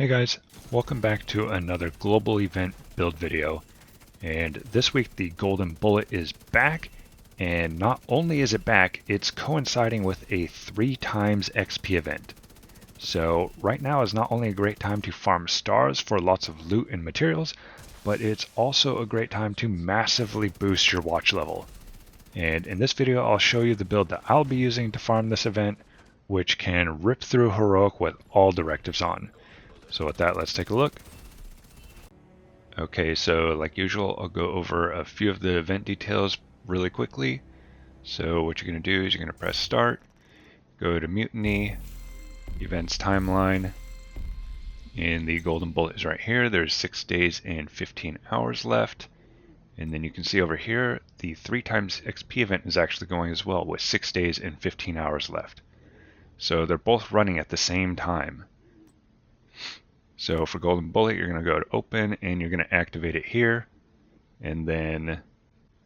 Hey guys, welcome back to another global event build video. And this week the Golden Bullet is back, and not only is it back, it's coinciding with a 3 times XP event. So right now is not only a great time to farm stars for lots of loot and materials, but it's also a great time to massively boost your watch level. And in this video I'll show you the build that I'll be using to farm this event, which can rip through heroic with all directives on. So with that, let's take a look. Okay, so like usual, I'll go over a few of the event details really quickly. So what you're going to do is you're going to press start, go to Mutiny, Events Timeline, and the Golden Bullet is right here. There's 6 days and 15 hours left. And then you can see over here, the 3 times XP event is actually going as well with 6 days and 15 hours left. So they're both running at the same time. So for Golden Bullet, you're going to go to Open and you're going to activate it here. And then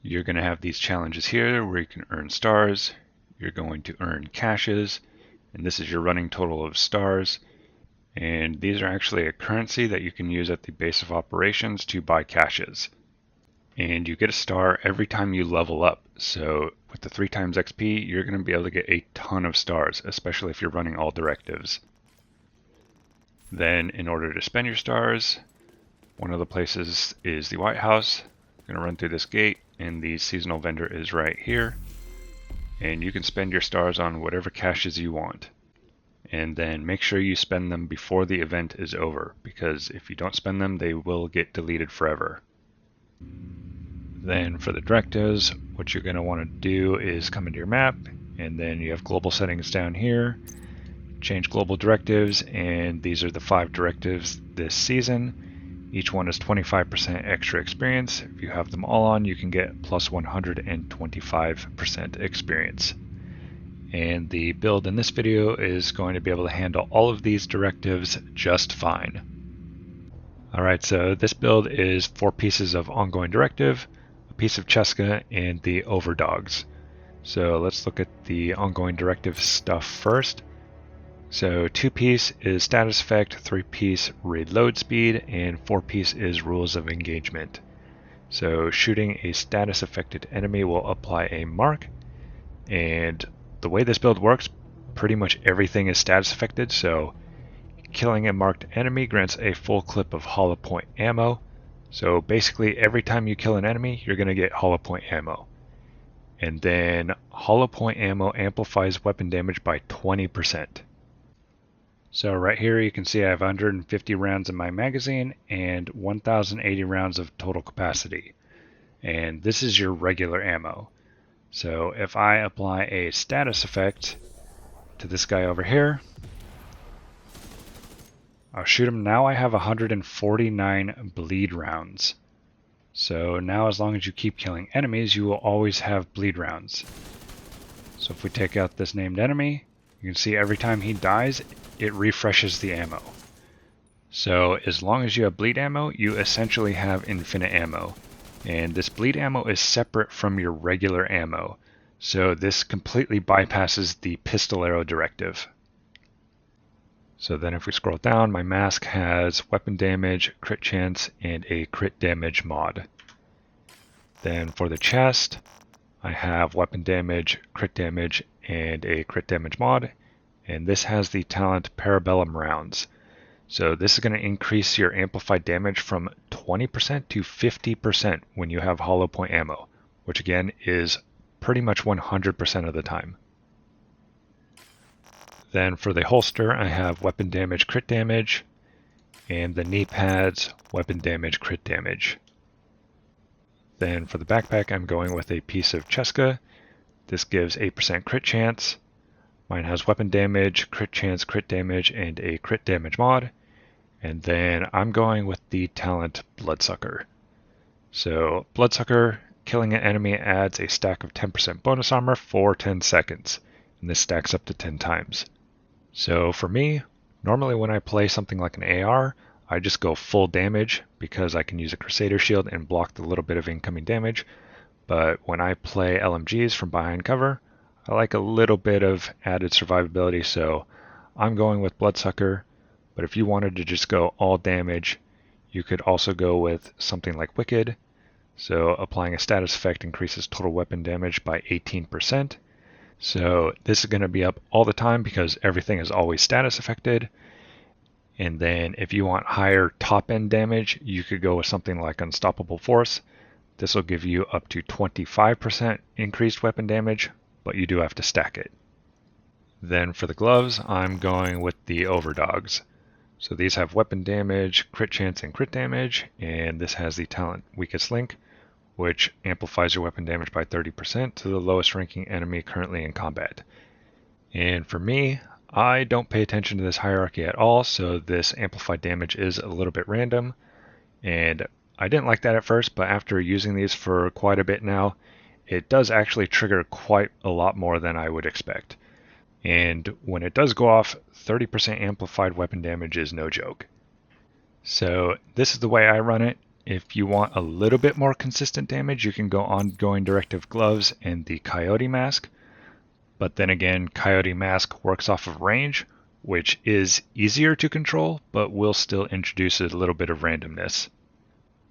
you're going to have these challenges here where you can earn stars. You're going to earn caches. And this is your running total of stars. And these are actually a currency that you can use at the base of operations to buy caches. And you get a star every time you level up. So with the 3 times XP, you're going to be able to get a ton of stars, especially if you're running all directives. Then in order to spend your stars, one of the places is the White House. I'm going to run through this gate, and the seasonal vendor is right here. And you can spend your stars on whatever caches you want. And then make sure you spend them before the event is over, because if you don't spend them, they will get deleted forever. Then for the directives, what you're going to want to do is come into your map, and then you have global settings down here. Change global directives, and these are the 5 directives this season. Each one is 25% extra experience. If you have them all on, you can get plus 125% experience. And the build in this video is going to be able to handle all of these directives just fine. Alright, so this build is 4 pieces of ongoing directive, a piece of Cheska, and the Overdogs. So let's look at the ongoing directive stuff first. So 2-piece is status effect, 3-piece reload speed, and 4-piece is rules of engagement. So shooting a status affected enemy will apply a mark, and the way this build works, pretty much everything is status affected. So killing a marked enemy grants a full clip of hollow point ammo. So basically every time you kill an enemy, you're going to get hollow point ammo. And then hollow point ammo amplifies weapon damage by 20%. So right here you can see I have 150 rounds in my magazine and 1080 rounds of total capacity. And this is your regular ammo. So if I apply a status effect to this guy over here, I'll shoot him. Now I have 149 bleed rounds. So now as long as you keep killing enemies, you will always have bleed rounds. So if we take out this named enemy, you can see every time he dies, it refreshes the ammo. So as long as you have bleed ammo, you essentially have infinite ammo. And this bleed ammo is separate from your regular ammo. So this completely bypasses the pistol arrow directive. So then if we scroll down, my mask has weapon damage, crit chance, and a crit damage mod. Then for the chest, I have weapon damage, crit damage, and a crit damage mod. And this has the talent Parabellum Rounds. So this is going to increase your amplified damage from 20% to 50% when you have hollow point ammo, which again is pretty much 100% of the time. Then for the holster, I have weapon damage, crit damage, and the knee pads, weapon damage, crit damage. Then for the backpack, I'm going with a piece of Cheska. This gives 8% crit chance. Mine has weapon damage, crit chance, crit damage, and a crit damage mod. And then I'm going with the talent Bloodsucker. So Bloodsucker, killing an enemy adds a stack of 10% bonus armor for 10 seconds. And this stacks up to 10 times. So for me, normally when I play something like an AR, I just go full damage because I can use a Crusader shield and block the little bit of incoming damage. But when I play LMGs from behind cover, I like a little bit of added survivability, so I'm going with Bloodsucker. But if you wanted to just go all damage, you could also go with something like Wicked. So applying a status effect increases total weapon damage by 18%. So this is going to be up all the time because everything is always status affected. And then if you want higher top end damage, you could go with something like Unstoppable Force. This will give you up to 25% increased weapon damage, but you do have to stack it. Then for the gloves, I'm going with the Overdogs. So these have weapon damage, crit chance, and crit damage, and this has the talent Weakest Link, which amplifies your weapon damage by 30% to the lowest ranking enemy currently in combat. And for me, I don't pay attention to this hierarchy at all, so this amplified damage is a little bit random. And I didn't like that at first, but after using these for quite a bit now, it does actually trigger quite a lot more than I would expect. And when it does go off, 30% amplified weapon damage is no joke. So this is the way I run it. If you want a little bit more consistent damage, you can go Ongoing Directive Gloves and the Coyote Mask. But then again, Coyote Mask works off of range, which is easier to control, but will still introduce a little bit of randomness.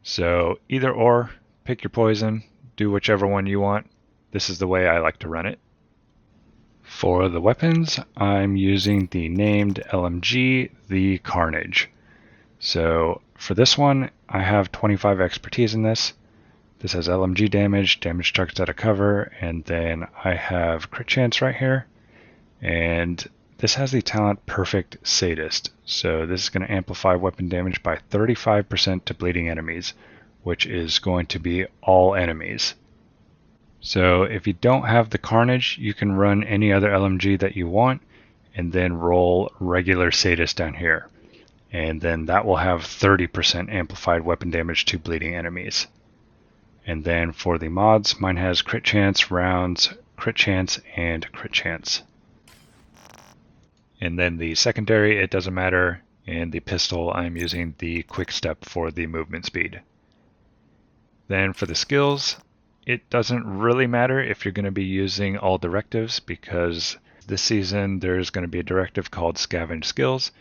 So either or, pick your poison, do whichever one you want. This is the way I like to run it. For the weapons, I'm using the named LMG, the Carnage. So for this one, I have 25 expertise in this. This has LMG damage, damage targets out of cover, and then I have crit chance right here. And this has the talent Perfect Sadist. So this is going to amplify weapon damage by 35% to bleeding enemies, which is going to be all enemies. So if you don't have the Carnage, you can run any other LMG that you want, and then roll regular Sadist down here. And then that will have 30% amplified weapon damage to bleeding enemies. And then for the mods, mine has crit chance, rounds, crit chance, and crit chance. And then the secondary, it doesn't matter. And the pistol, I'm using the quick step for the movement speed. Then for the skills, it doesn't really matter if you're going to be using all directives, because this season there's going to be a directive called Scavenge Skills.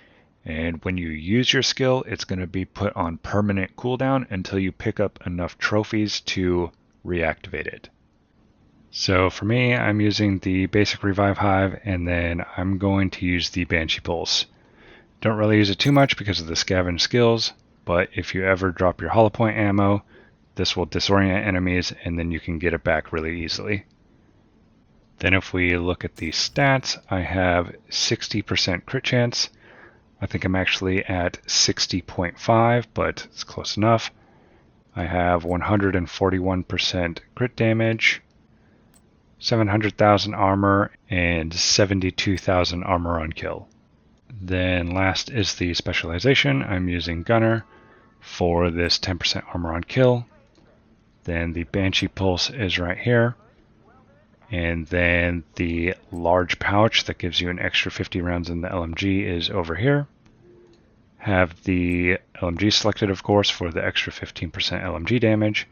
And when you use your skill, it's going to be put on permanent cooldown until you pick up enough trophies to reactivate it. So for me, I'm using the basic Revive Hive, and then I'm going to use the Banshee Pulse. Don't really use it too much because of the Scavenge skills, but if you ever drop your hollow point ammo, this will disorient enemies and then you can get it back really easily. Then if we look at the stats, I have 60% crit chance. I think I'm actually at 60.5, but it's close enough. I have 141% crit damage, 700,000 armor, and 72,000 armor on kill. Then last is the specialization. I'm using Gunner for this 10% armor on kill. Then the Banshee Pulse is right here. And then the large pouch that gives you an extra 50 rounds in the LMG is over here. Have the LMG selected, of course, for the extra 15% LMG damage.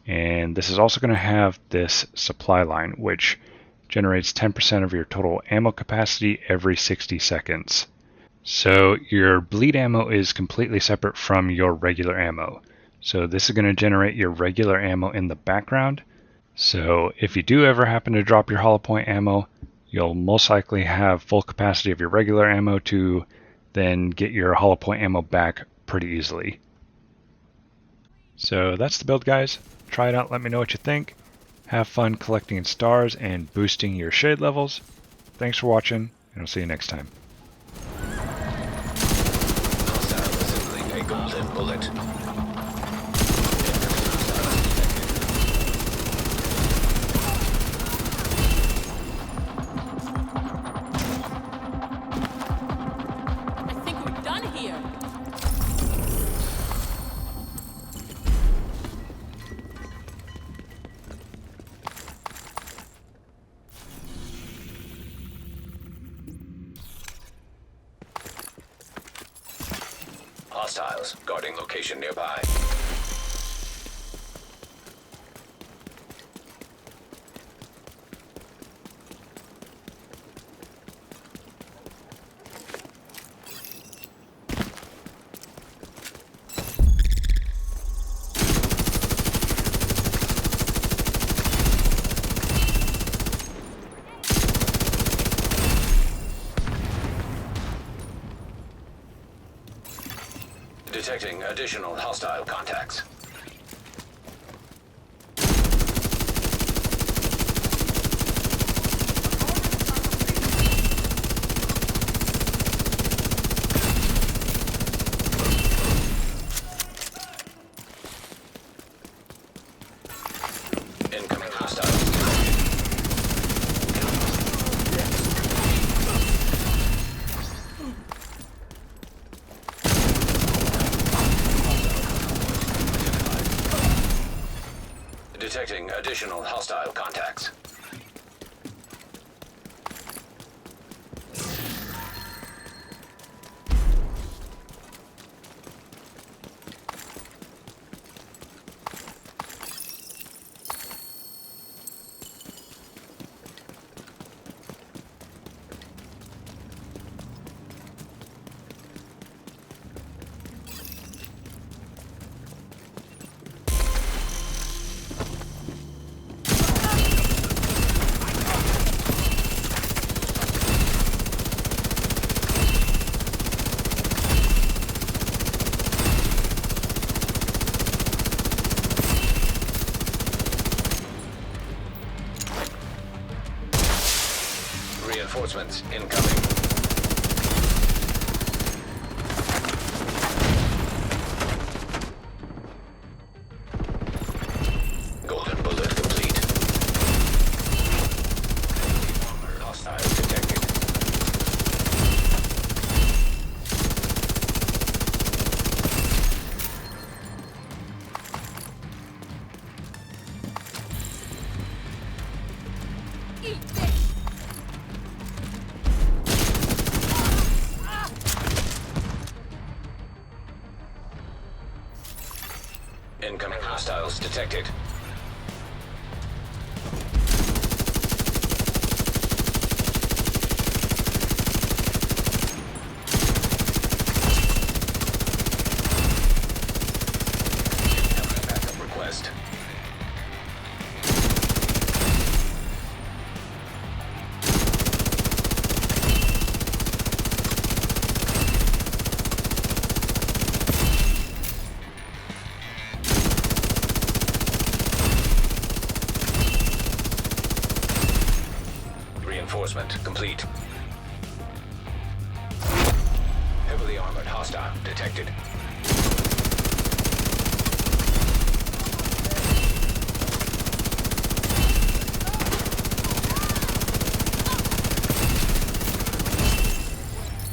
And this is also going to have this supply line, which generates 10% of your total ammo capacity every 60 seconds. So your bleed ammo is completely separate from your regular ammo. So this is going to generate your regular ammo in the background. So if you do ever happen to drop your hollow point ammo, you'll most likely have full capacity of your regular ammo to then get your hollow point ammo back pretty easily. So that's the build, guys. Try it out, let me know what you think. Have fun collecting stars and boosting your shade levels. Thanks for watching, and I'll see you next time. A golden bullet. Hostiles guarding location nearby. Detecting additional hostile contacts. Incoming hostiles. Detecting additional hostile contacts. Reinforcements incoming. Golden bullet complete. Hostiles detected. Incoming hostiles detected. Backup request. Reinforcement complete. Heavily armored hostile detected.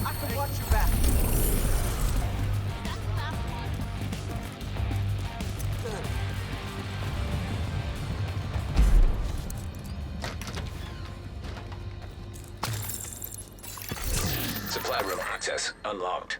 I can watch your back. Good. Supply room access unlocked.